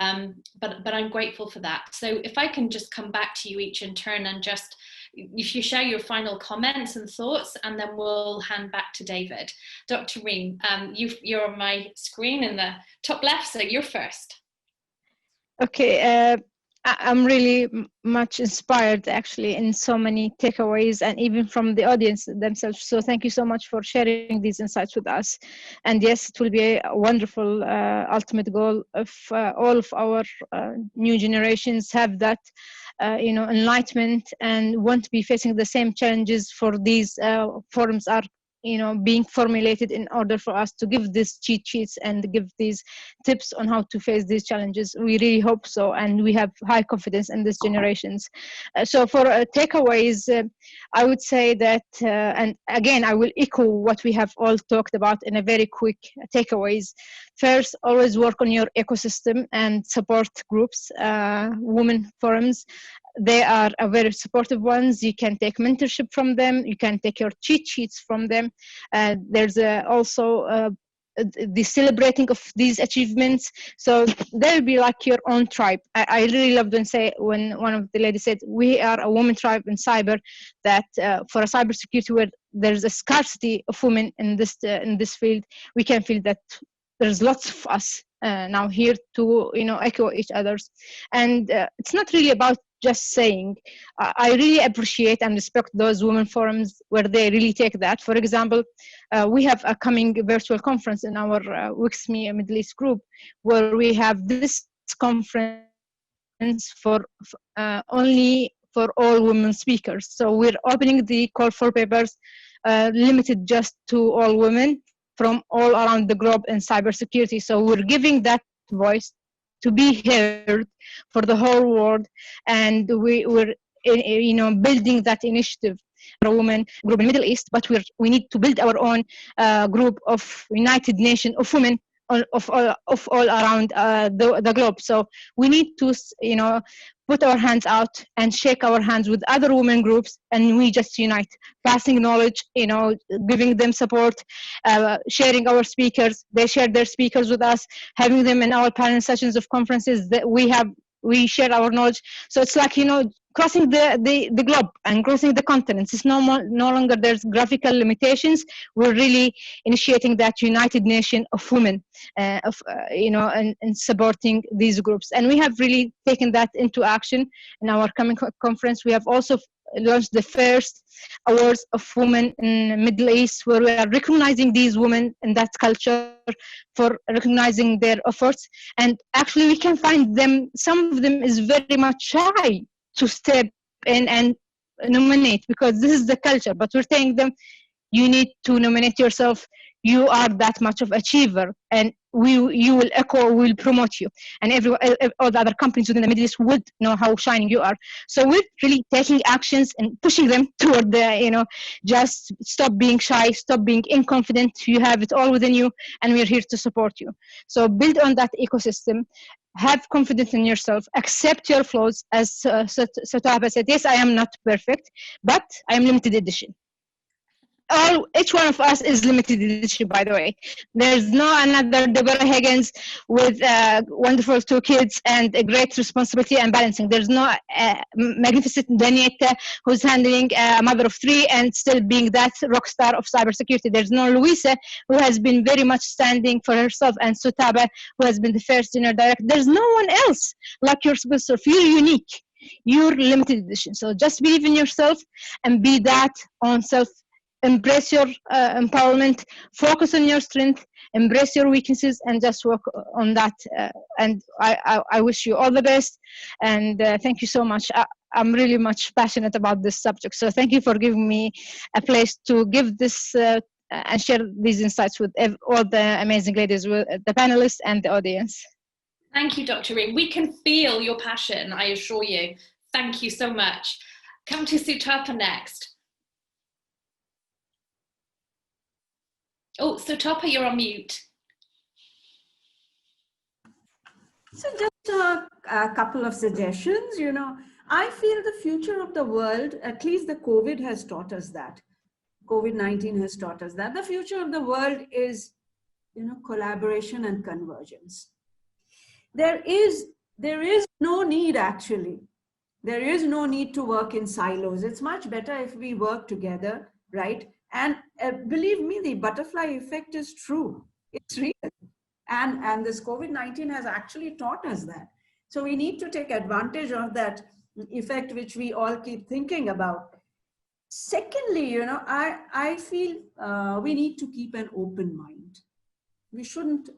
But I'm grateful for that. So if I can just come back to you each in turn and just, if you share your final comments and thoughts, and then we'll hand back to David. Dr. Reem, you're on my screen in the top left, so you're first. Okay, I'm really much inspired actually in so many takeaways, and even from the audience themselves. So thank you so much for sharing these insights with us. And yes, it will be a wonderful ultimate goal if all of our new generations have that enlightenment and won't be facing the same challenges for these forums are being formulated in order for us to give these cheat sheets and give these tips on how to face these challenges. We really hope so, and we have high confidence in these generations. So for takeaways, I would say that, and again, I will echo what we have all talked about in a very quick takeaways. First, always work on your ecosystem and support groups, women forums. They are very supportive ones. You can take mentorship from them. You can take your cheat sheets from them. There's also the celebrating of these achievements. So they'll be like your own tribe. I really loved when one of the ladies said, we are a woman tribe in cyber, that for a cybersecurity where there's a scarcity of women in this field, we can feel that there's lots of us now here to echo each other's. And it's not really about just saying. I really appreciate and respect those women forums where they really take that. For example, we have a coming virtual conference in our WIXME Middle East group, where we have this conference only for all women speakers. So we're opening the call for papers, limited just to all women from all around the globe in cybersecurity. So we're giving that voice to be heard for the whole world, and we're building that initiative for a women group in the Middle East. But we need to build our own group of United Nations of women of all around the globe. So we need to put our hands out and shake our hands with other women groups, and we just unite, passing knowledge, giving them support, sharing our speakers. They share their speakers with us, having them in our panel sessions of conferences that we share our knowledge. So it's like, crossing the globe and crossing the continents. It's no longer there's graphical limitations. We're really initiating that United Nation of women, and supporting these groups. And we have really taken that into action in our coming conference. We have also launched the first awards of women in the Middle East, where we are recognizing these women in that culture for recognizing their efforts. And actually we can find them, some of them is very much shy to step in and nominate, because this is the culture. But we're telling them, you need to nominate yourself. You are that much of achiever, and you will echo, we will promote you. And all the other companies within the Middle East would know how shining you are. So we're really taking actions and pushing them toward the, just stop being shy, stop being inconfident. You have it all within you, and we're here to support you. So build on that ecosystem. Have confidence in yourself, accept your flaws. As Sutapa said, yes, I am not perfect, but I am limited edition. Each one of us is limited edition, by the way. There's no another Deborah Higgins with wonderful 2 kids and a great responsibility and balancing. There's no magnificent Danyetta who's handling a mother of 3 and still being that rock star of cybersecurity. There's no Louisa, who has been very much standing for herself, and Sutapa, who has been the first general director. There's no one else like yourself. You're unique. You're limited edition. So just believe in yourself and be that on self. Embrace your empowerment, focus on your strength, embrace your weaknesses, and just work on that. And I wish you all the best, and thank you so much. I'm really much passionate about this subject. So thank you for giving me a place to give this and share these insights with all the amazing ladies, with the panelists and the audience. Thank you, Dr. Reem. We can feel your passion, I assure you. Thank you so much. Come to Sutapa next. Oh, Sutapa, you're on mute. So just a couple of suggestions. I feel the future of the world, at least the COVID has taught us that. COVID-19 has taught us that. The future of the world is, collaboration and convergence. there is no need actually. There is no need to work in silos. It's much better if we work together, right? And believe me, the butterfly effect is true. It's real. And this COVID-19 has actually taught us that. So we need to take advantage of that effect, which we all keep thinking about. Secondly, you know, I feel we need to keep an open mind. We shouldn't,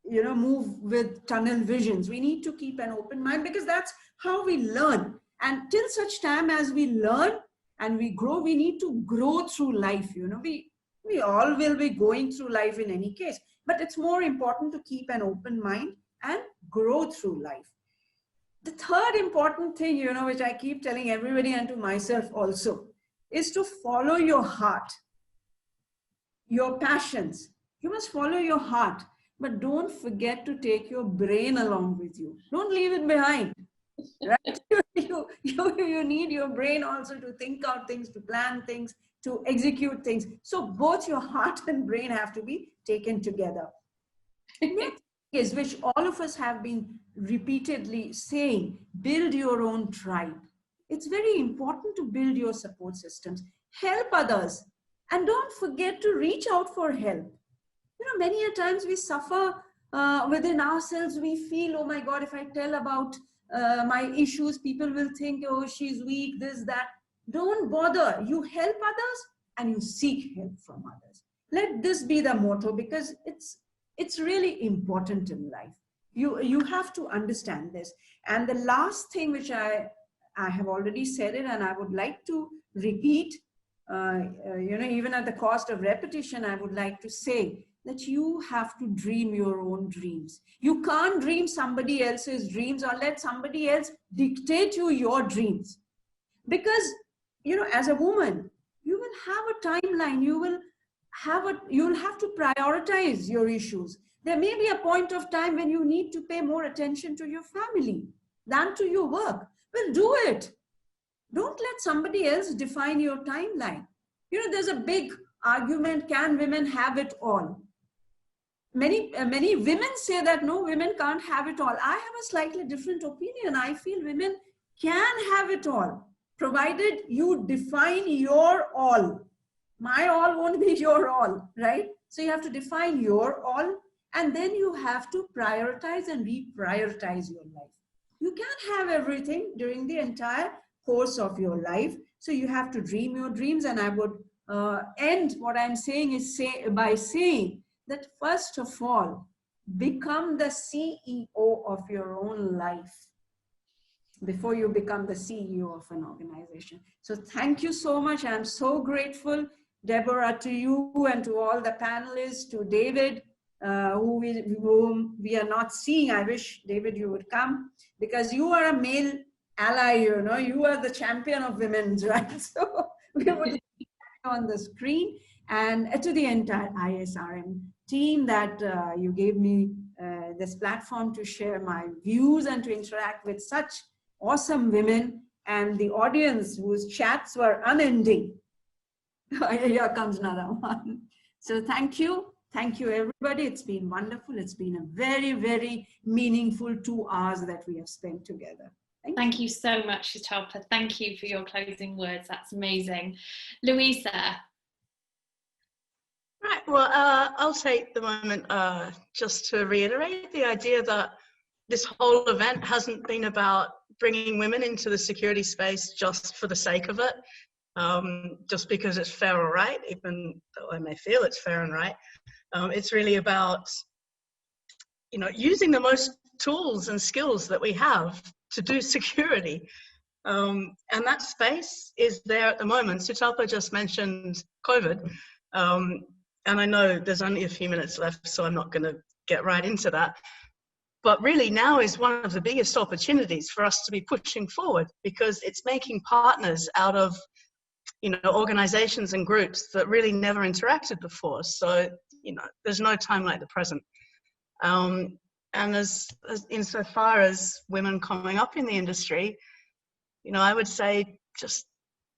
you know, move with tunnel visions. We need to keep an open mind, because that's how we learn. And till such time as we learn and we grow, we need to grow through life. You know, we all will be going through life in any case, but it's more important to keep an open mind and grow through life. The third important thing, you know, which I keep telling everybody and to myself also, is to follow your heart, your passions. You must follow your heart, but don't forget to take your brain along with you. Don't leave it behind, right? You need your brain also to think out things, to plan things, to execute things. So both your heart and brain have to be taken together. Next is, which all of us have been repeatedly saying, build your own tribe. It's very important to build your support systems, help others, and don't forget to reach out for help. You know, many a times we suffer within ourselves. We feel, oh my God, if I tell about my issues, people will think, oh, she's weak, this, that. Don't bother. You help others and you seek help from others. Let this be the motto, because it's really important in life. You have to understand this. And the last thing, which I have already said it, and I would like to repeat, you know, even at the cost of repetition, I would like to say that you have to dream your own dreams. You can't dream somebody else's dreams or let somebody else dictate you your dreams. Because, you know, as a woman, you will have a timeline. You'll have to prioritize your issues. There may be a point of time when you need to pay more attention to your family than to your work. Well, do it. Don't let somebody else define your timeline. You know, there's a big argument, can women have it all? Many women say that no, women can't have it all. I have a slightly different opinion. I feel women can have it all, provided you define your all. My all won't be your all, right? So you have to define your all, and then you have to prioritize and reprioritize your life. You can't have everything during the entire course of your life. So you have to dream your dreams. And I would end what I'm saying is by saying that first of all, become the CEO of your own life before you become the CEO of an organization. So thank you so much. I'm so grateful, Deborah, to you and to all the panelists, to David, whom we are not seeing. I wish, David, you would come, because you are a male ally, you know, you are the champion of women's rights. So we would see you on the screen. And to the entire ISRM team that you gave me this platform to share my views and to interact with such awesome women, and the audience whose chats were unending. Here comes another one. So thank you. Thank you, everybody. It's been wonderful. It's been a very, very meaningful 2 hours that we have spent together. Thank you so much, Sutapa. Thank you for your closing words. That's amazing. Louisa. Right, well, I'll take the moment just to reiterate the idea that this whole event hasn't been about bringing women into the security space just for the sake of it, just because it's fair or right, even though I may feel it's fair and right. It's really about, you know, using the most tools and skills that we have to do security. And that space is there at the moment. Sutapa just mentioned COVID. And I know there's only a few minutes left, so I'm not going to get right into that. But really now is one of the biggest opportunities for us to be pushing forward, because it's making partners out of, you know, organizations and groups that really never interacted before. So, you know, there's no time like the present. And as insofar as women coming up in the industry, you know, I would say just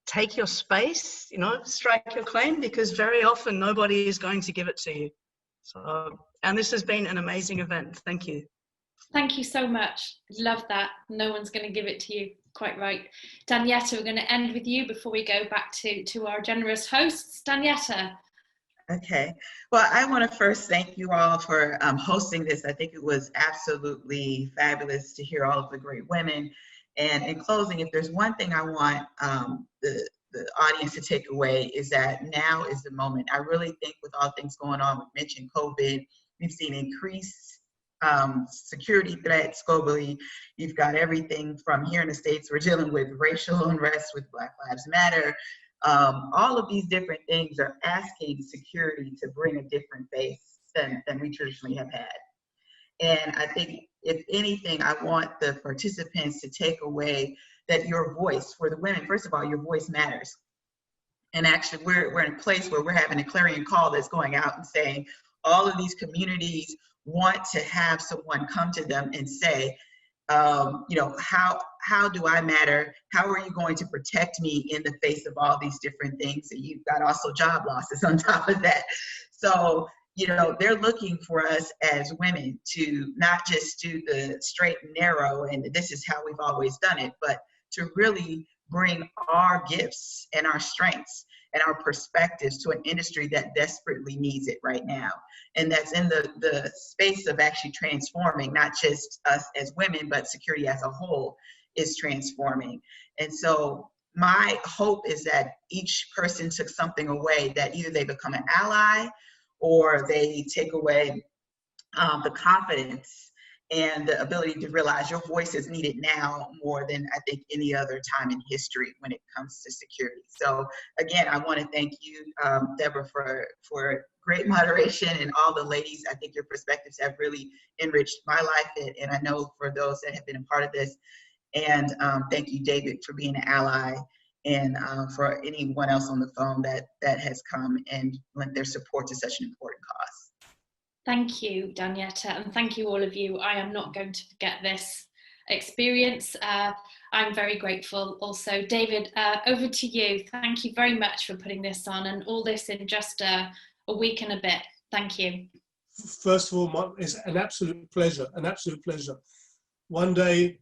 take your space, you know, strike your claim, because very often nobody is going to give it to you. So, and this has been an amazing event. Thank you. Thank you so much. Love that. No one's going to give it to you. Quite right. Danyetta, we're going to end with you before we go back to our generous hosts. Danyetta. Okay. Well, I want to first thank you all for hosting this. I think it was absolutely fabulous to hear all of the great women. And in closing, if there's one thing I want the audience to take away, is that now is the moment. I really think with all things going on, we mentioned COVID, we've seen increased security threats globally. You've got everything from here in the States, we're dealing with racial unrest with Black Lives Matter. All of these different things are asking security to bring a different face than we traditionally have had. And I think, if anything, I want the participants to take away that your voice, for the women, first of all, your voice matters. And actually, we're in a place where we're having a clarion call that's going out and saying, all of these communities want to have someone come to them and say, you know, how do I matter? How are you going to protect me in the face of all these different things? And you've got also job losses on top of that. So, you know, they're looking for us as women to not just do the straight and narrow, and this is how we've always done it, but to really bring our gifts and our strengths and our perspectives to an industry that desperately needs it right now. And that's in the space of actually transforming, not just us as women, but security as a whole is transforming. And so my hope is that each person took something away, that either they become an ally or they take away the confidence and the ability to realize your voice is needed now more than I think any other time in history when it comes to security. So again, I want to thank you, Deborah, for great moderation, and all the ladies. I think your perspectives have really enriched my life, and I know for those that have been a part of this. And thank you, David, for being an ally, and for anyone else on the phone that has come and lent their support to such an important cause. Thank you, Danyetta, and thank you all of you. I am not going to forget this experience. I'm very grateful also. David, over to you. Thank you very much for putting this on, and all this in just a week and a bit. Thank you. First of all, it's an absolute pleasure, an absolute pleasure. One day,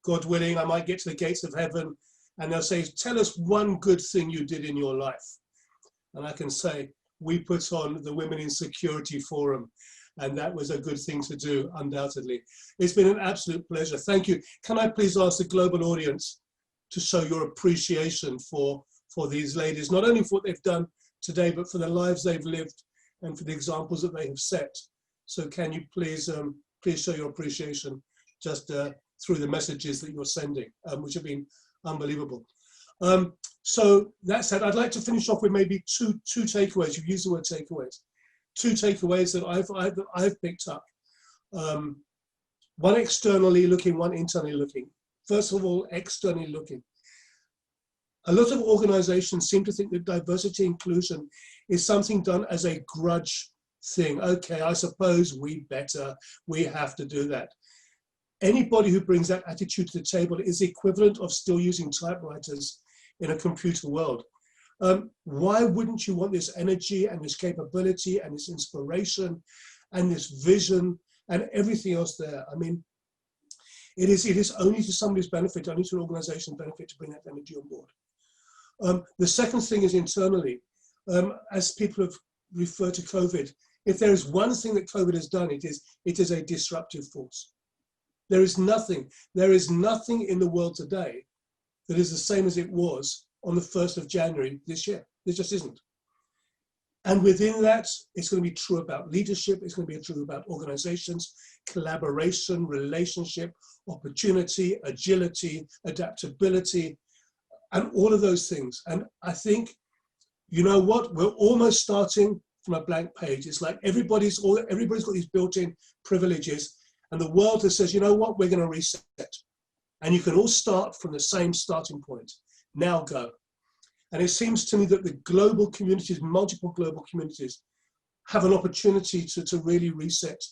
God willing, I might get to the gates of heaven and they'll say, tell us one good thing you did in your life. And I can say, we put on the Women in Security Forum, and that was a good thing to do, undoubtedly. It's been an absolute pleasure. Thank you. Can I please ask the global audience to show your appreciation for these ladies, not only for what they've done today, but for the lives they've lived and for the examples that they have set. So can you please show your appreciation just through the messages that you're sending, which have been unbelievable. So that said, I'd like to finish off with maybe two takeaways. You've used the word takeaways. Two takeaways that I've picked up. One externally looking, one internally looking. First of all, externally looking. A lot of organizations seem to think that diversity inclusion is something done as a grudge thing. Okay, I suppose we have to do that. Anybody who brings that attitude to the table is the equivalent of still using typewriters in a computer world. Why wouldn't you want this energy and this capability and this inspiration and this vision and everything else there? I mean, it is only to somebody's benefit, only to an organization's benefit to bring that energy on board. The second thing is internally. As people have referred to COVID, if there is one thing that COVID has done, it is a disruptive force. There is nothing in the world today that is the same as it was on the 1st of January this year. There just isn't. And within that, it's going to be true about leadership, it's going to be true about organizations, collaboration, relationship, opportunity, agility, adaptability, and all of those things. And I think, you know what, we're almost starting from a blank page. It's like everybody's got these built-in privileges, and the world that says, you know what, we're going to reset. And you can all start from the same starting point. Now go. And it seems to me that the global communities, multiple global communities, have an opportunity to really reset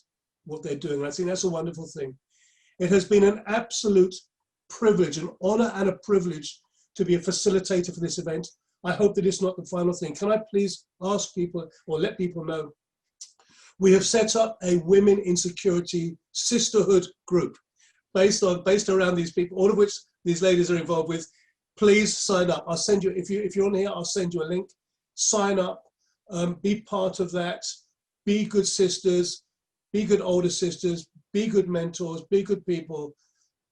what they're doing. And I think that's a wonderful thing. It has been an absolute privilege, an honor and a privilege to be a facilitator for this event. I hope that it's not the final thing. Can I please ask people or let people know, We have set up a Women in Security Sisterhood group based around these people, all of which these ladies are involved with. Please sign up. I'll send you, if you're on here, I'll send you a link. Sign up, be part of that, be good sisters, be good older sisters, be good mentors, be good people,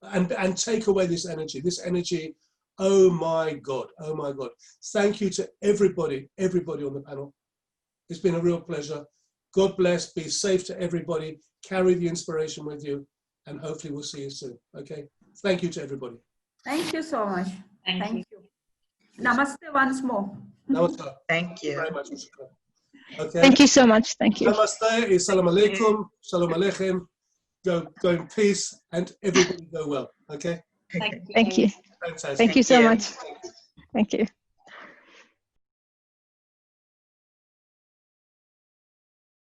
and take away this energy. This energy, oh my God, oh my God. Thank you to everybody on the panel. It's been a real pleasure. God bless, be safe to everybody, carry the inspiration with you, and hopefully we'll see you soon, okay? Thank you to everybody. Thank you so much. Thank you. Namaste once more. Namaste. Thank you. Very much. Okay. Thank you so much. Thank you. Namaste is salam alaikum, salam aleichem. Go in peace, and everybody go well, okay? Thank you. Thank you. Fantastic. Thank you so Thank you. much. Thank you.